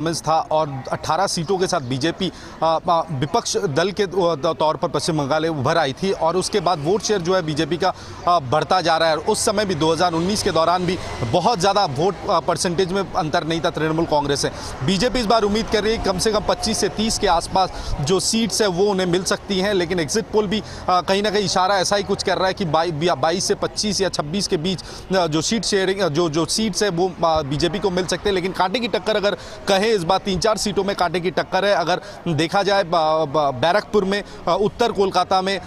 था और 18 सीटों के साथ बीजेपी विपक्ष दल के तौर पर पश्चिम बंगाल उभर आई थी और उसके बाद वोट शेयर जो है बीजेपी का बढ़ता जा रहा है। और उस समय भी 2019 के दौरान भी बहुत ज़्यादा वोट परसेंटेज में अंतर नहीं था तृणमूल कांग्रेस से। बीजेपी इस बार उम्मीद कर रही है कम से कम 25 से 30 के आसपास जो सीट्स है वो उन्हें मिल सकती हैं, लेकिन एग्जिट पोल भी कहीं ना कहीं इशारा ऐसा ही कुछ कर रहा है कि 22 से 25 या 26 के बीच जो सीट शेयरिंग जो सीट्स है वो बीजेपी को मिल सकते हैं। लेकिन कांटे की टक्कर अगर कहें इस बार 3-4 सीटों में कांटे की टक्कर है। अगर देखा जाए बैरकपुर में, उत्तर कोलकाता में,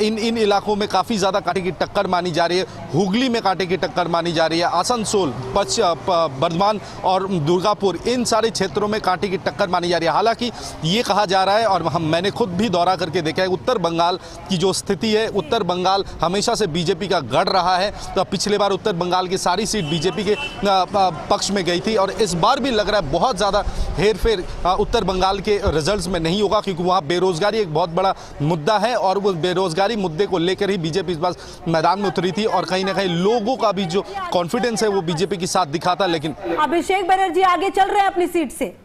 इन इलाकों में काफ़ी ज़्यादा कांटे की टक्कर मानी जा रही है। हुगली में कांटे की टक्कर मानी जा रही है। आसनसोल, बर्धमान और दुर्गापुर, इन सारे क्षेत्रों में कांटे की टक्कर मानी जा रही है। हालांकि ये कहा जा रहा है और मैंने खुद भी दौरा करके देखा है, उत्तर बंगाल की जो स्थिति है, उत्तर बंगाल हमेशा से बीजेपी का गढ़ रहा है। तो पिछले बार उत्तर बंगाल की सारी सीट बीजेपी के पक्ष में गई थी और इस बार भी लग रहा है बहुत ज़्यादा हेरफेर उत्तर बंगाल के रिजल्ट्स में नहीं होगा, क्योंकि वहाँ बेरोजगारी एक बहुत बड़ा मुद्दा है और वो बेरोजगारी मुद्दे को लेकर ही बीजेपी इस बार मैदान में उतरी थी और कहीं ना कहीं लोगों का भी जो कॉन्फिडेंस है वो बीजेपी के साथ दिखाता। लेकिन अभिषेक बनर्जी आगे चल रहे हैं अपनी सीट से।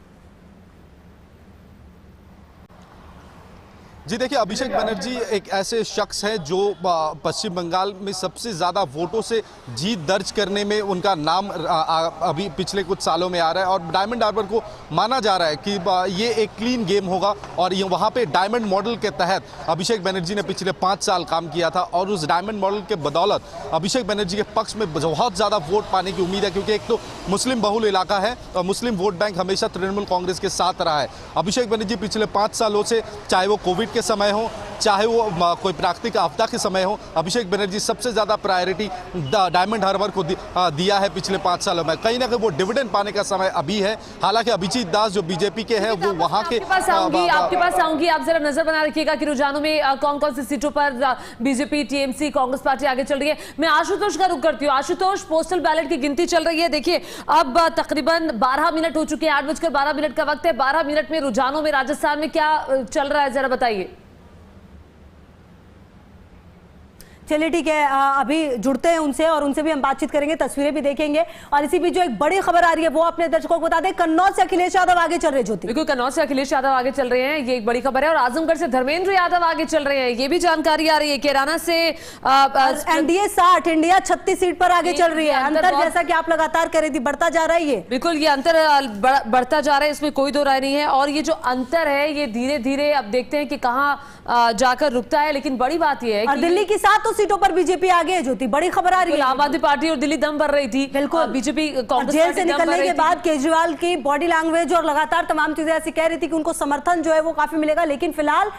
जी देखिए, अभिषेक बनर्जी एक ऐसे शख्स है जो पश्चिम बंगाल में सबसे ज़्यादा वोटों से जीत दर्ज करने में उनका नाम अभी पिछले कुछ सालों में आ रहा है और डायमंड हार्बर को माना जा रहा है कि ये एक क्लीन गेम होगा और ये वहाँ पे डायमंड मॉडल के तहत अभिषेक बनर्जी ने पिछले 5 साल काम किया था और उस डायमंड मॉडल के बदौलत अभिषेक बनर्जी के पक्ष में बहुत ज़्यादा वोट पाने की उम्मीद है, क्योंकि एक तो मुस्लिम बहुल इलाका है और मुस्लिम वोट बैंक हमेशा तृणमूल कांग्रेस के साथ रहा है। अभिषेक बनर्जी पिछले 5 सालों से, चाहे वो कोविड के समय हो, चाहे वो कोई प्राकृतिक आपदा के समय हो, अभिषेक बनर्जी सबसे ज़्यादा प्रायोरिटी डायमंड हार्बर को दिया है पिछले 5 सालों में। कहीं ना कहीं वो डिविडेंड पाने का समय अभी है। हालांकि अभिजीत दास जो बीजेपी के हैं वो वहां के आपके पास आऊंगी। आप जरा नजर बना रखिएगा कि रुझानों में कौन कौन सी सीटों पर बीजेपी, टीएमसी, कांग्रेस पार्टी आगे चल रही है। मैं आशुतोष का रुख करती हूँ। आशुतोष, पोस्टल बैलेट की गिनती चल रही है। देखिए, अब तकरीबन 12 मिनट हो चुके हैं, 8:12 का वक्त है। 12 मिनट में रुझानों में राजस्थान में क्या चल रहा है, जरा बताइए। चलिए ठीक है, अभी जुड़ते हैं उनसे और उनसे भी हम बातचीत करेंगे, तस्वीरें भी देखेंगे। और इसी बीच जो एक बड़ी खबर आ रही है वो अपने दर्शकों को बता दें, कन्नौज से अखिलेश यादव आगे चल रहे हैं। ज्योति, बिल्कुल, कन्नौज से अखिलेश यादव आगे चल रहे हैं, ये एक बड़ी खबर है। और आजमगढ़ से धर्मेंद्र यादव आगे चल रहे हैं, ये भी जानकारी आ रही है। कैराना से एनडीए 60, इंडिया 36 सीट पर आगे चल रही है। अंतर जैसा कि आप लगातार कह रही थी बढ़ता जा रहा है। ये बिल्कुल, ये अंतर बढ़ता जा रहा है, इसमें कोई दो राय नहीं है। और ये जो अंतर है ये धीरे धीरे अब देखते हैं कि कहाँ जाकर रुकता है। लेकिन बड़ी बात यह है कि दिल्ली की 7 सीटों पर बीजेपी आगे है। ज्योति, बड़ी खबर आ रही है। आम आदमी पार्टी और दिल्ली दम भर रही थी। बिल्कुल, बीजेपी कांग्रेस जेल से निकलने के बाद केजरीवाल की बॉडी लैंग्वेज और लगातार तमाम चीजें ऐसी कह रही थी कि उनको समर्थन जो है वो काफी मिलेगा। लेकिन फिलहाल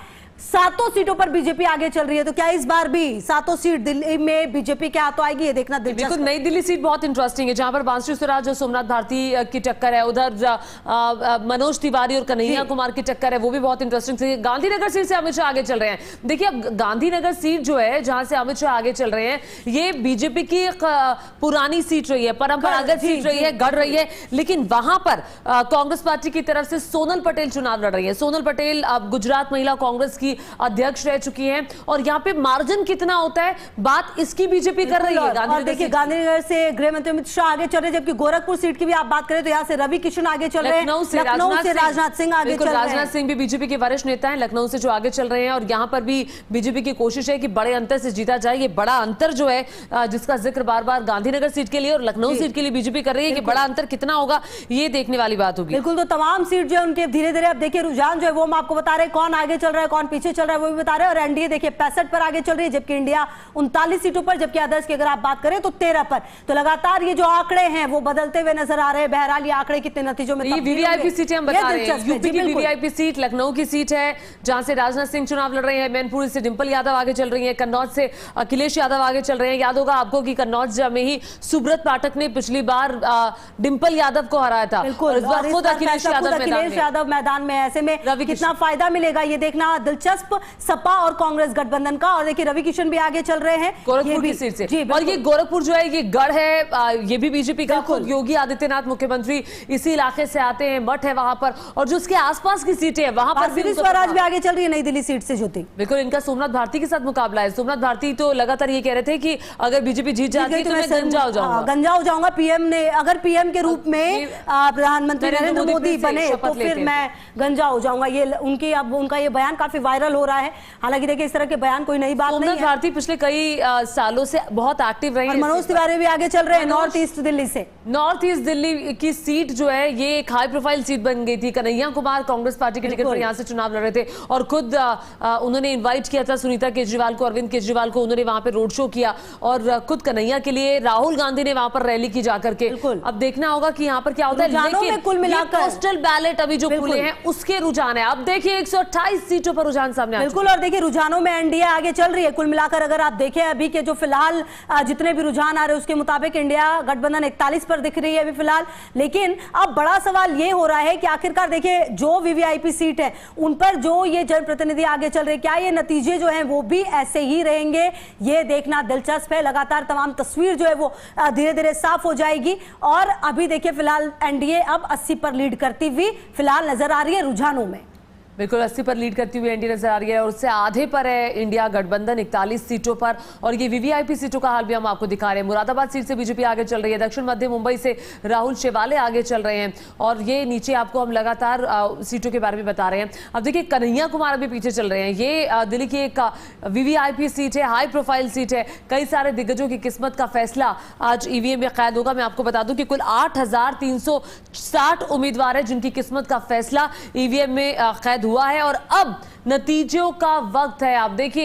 7 सीटों पर बीजेपी आगे चल रही है। तो क्या इस बार भी 7 सीट दिल्ली में बीजेपी के हाथों आएगी, ये देखना दिलचस्प है। नई दिल्ली सीट बहुत इंटरेस्टिंग है, जहां पर बांसुरी स्वराज और सोमनाथ भारती की टक्कर है। उधर मनोज तिवारी और कन्हैया कुमार की टक्कर है, वो भी बहुत इंटरेस्टिंग है। गांधीनगर सीट से अमित शाह आगे चल रहे हैं। देखिए, अब गांधीनगर सीट जो है जहां से अमित शाह आगे चल रहे हैं, ये बीजेपी की एक पुरानी सीट रही है, परंपरागत सीट रही है, गढ़ रही है। लेकिन वहां पर कांग्रेस पार्टी की तरफ से सोनल पटेल चुनाव लड़ रही है। सोनल पटेल अब गुजरात महिला कांग्रेस की अध्यक्ष रह चुकी हैं और यहाँ पे मार्जिन कितना होता है, बात इसकी बीजेपी कर रही है। और देखिए, गांधीनगर से गृह मंत्री अमित शाह आगे चल रहे हैं, जबकि गोरखपुर सीट की भी आप बात करें तो यहाँ से रवि किशन आगे चल रहे हैं। लखनऊ से राजनाथ सिंह आगे चल रहे हैं। राजनाथ सिंह भी बीजेपी के वरिष्ठ नेता हैं, लखनऊ से जो आगे चल रहे हैं। और यहाँ पर भी बीजेपी की कोशिश है कि बड़े अंतर से जीता जाए। ये बड़ा अंतर जो है जिसका जिक्र बार बार गांधीनगर सीट के लिए और लखनऊ सीट के लिए बीजेपी कर रही है, कि बड़ा अंतर कितना होगा ये देखने वाली बात होगी। बिल्कुल, तो तमाम सीट जो है उनके धीरे धीरे अब देखिए रुझान जो है वो हम आपको बता रहे हैं, कौन आगे चल रहा है कौन पीछे चल रहा है वो भी बता रहे हैं। और एनडीए देखिए 65 पर आगे चल रही है, जबकि इंडिया 39 सीटों पर, जबकि अदर्स की अगर आप बात करें तो 13 पर। तो लगातार ये जो आंकड़े हैं वो बदलते हुए नजर आ रहे हैं। बहरहाल ये आंकड़े कितने नतीजों में वीवीआईपी सीटें हम बता रहे हैं। यूपी की वीवीआईपी सीट लखनऊ की सीट है, जहां से राजनाथ सिंह चुनाव लड़ रहे हैं। मैनपुरी से डिंपल यादव आगे चल रही है। कन्नौज से अखिलेश यादव आगे चल रहे हैं। याद होगा आपको कि कन्नौज में ही सुब्रत पाठक ने पिछली बार डिंपल यादव को हराया था। बिल्कुल, खुद अखिलेश यादव मैदान में। ऐसे में कितना फायदा मिलेगा ये देखना दिलचस्प दिलचस्प सपा और कांग्रेस गठबंधन का। और देखिए रवि किशन भी आगे चल रहे हैं गोरखपुर की सीट से। और ये गोरखपुर जो है ये गढ़ है, ये भी बीजेपी का। खुद योगी आदित्यनाथ मुख्यमंत्री इसी इलाके से आते हैं, मठ है वहां पर, और जो उसके आसपास की सीटें हैं वहां पर भी स्वराज भी आगे चल रही है नई दिल्ली सीट से। ज्योति बिल्कुल, इनका सोमनाथ भारती के साथ मुकाबला है। सोमनाथ भारती तो लगातार ये कह रहे थे कि अगर बीजेपी जीत जाती है तो मैं गंजा हो जाऊंगा। गंजा हो जाऊंगा। पीएम ने अगर पीएम के रूप में प्रधानमंत्री नरेंद्र मोदी बने तो फिर मैं गंजा हो जाऊंगा। ये उनकी अब उनका ये बयान काफी वायरल हो रहा है। हालांकि देखिए इस तरह के बयान कोई नई बात नहीं है। सोमनाथ भारती पिछले कई सालों से बहुत एक्टिव रहे हैं। मनोज तिवारी भी आगे चल रहे हैं नॉर्थ ईस्ट दिल्ली से। नॉर्थ ईस्ट दिल्ली की सीट जो है ये एक हाई प्रोफाइल सीट बन गई थी। कन्हैया कुमार कांग्रेस पार्टी के टिकट पर यहां से चुनाव लड़ रहे थे और खुद उन्होंने इनवाइट किया था सुनीता केजरीवाल को, अरविंद केजरीवाल को। उन्होंने वहां पे रोड शो किया और खुद कन्हैया के लिए राहुल गांधी ने वहां पर रैली की जाकर के। अब देखना होगा कि यहाँ पर क्या होता है। लेकिन कुल मिलाकर पोस्टल बैलेट अभी जो खुले हैं उसके रुझान है। अब देखिए 128 सीटों पर रुझान सामने बिल्कुल। और देखिए रुझानों में एनडीए आगे चल रही है। कुल मिलाकर अगर आप देखें अभी के जो फिलहाल जितने भी रुझान आ रहे हैं उसके मुताबिक इंडिया गठबंधन 41 पर दिख रही है अभी फिलहाल। लेकिन अब बड़ा सवाल ये हो रहा है कि आखिरकार देखिए जो वीवीआईपी सीट है उन पर जो ये जनप्रतिनिधि आगे चल रहे, क्या ये नतीजे जो हैं वो भी ऐसे ही रहेंगे, ये देखना दिलचस्प है। लगातार तमाम तस्वीर जो है वो धीरे धीरे साफ हो जाएगी। और अभी देखिए फिलहाल एनडीए अब 80 पर लीड करती हुई फिलहाल नजर आ रही है रुझानों में। बिल्कुल 80 पर लीड करती हुई एनडीए नजर आ रही है और उससे आधे पर है इंडिया गठबंधन 41 सीटों पर। और ये वीवीआईपी सीटों का हाल भी हम आपको दिखा रहे हैं। मुरादाबाद सीट से बीजेपी आगे चल रही है। दक्षिण मध्य मुंबई से राहुल शेवाले आगे चल रहे हैं और ये नीचे आपको हम लगातार सीटों के बारे में बता रहे हैं। अब देखिए कन्हैया कुमार अभी पीछे चल रहे हैं। ये दिल्ली की एक वीवीआईपी सीट है, हाई प्रोफाइल सीट है। कई सारे दिग्गजों की किस्मत का फैसला आज ईवीएम में कैद होगा। मैं आपको बता दूं कि कुल 8,360 उम्मीदवार है जिनकी किस्मत का फैसला ईवीएम में कैद हुआ है और अब नतीजों का वक्त है। आप देखिए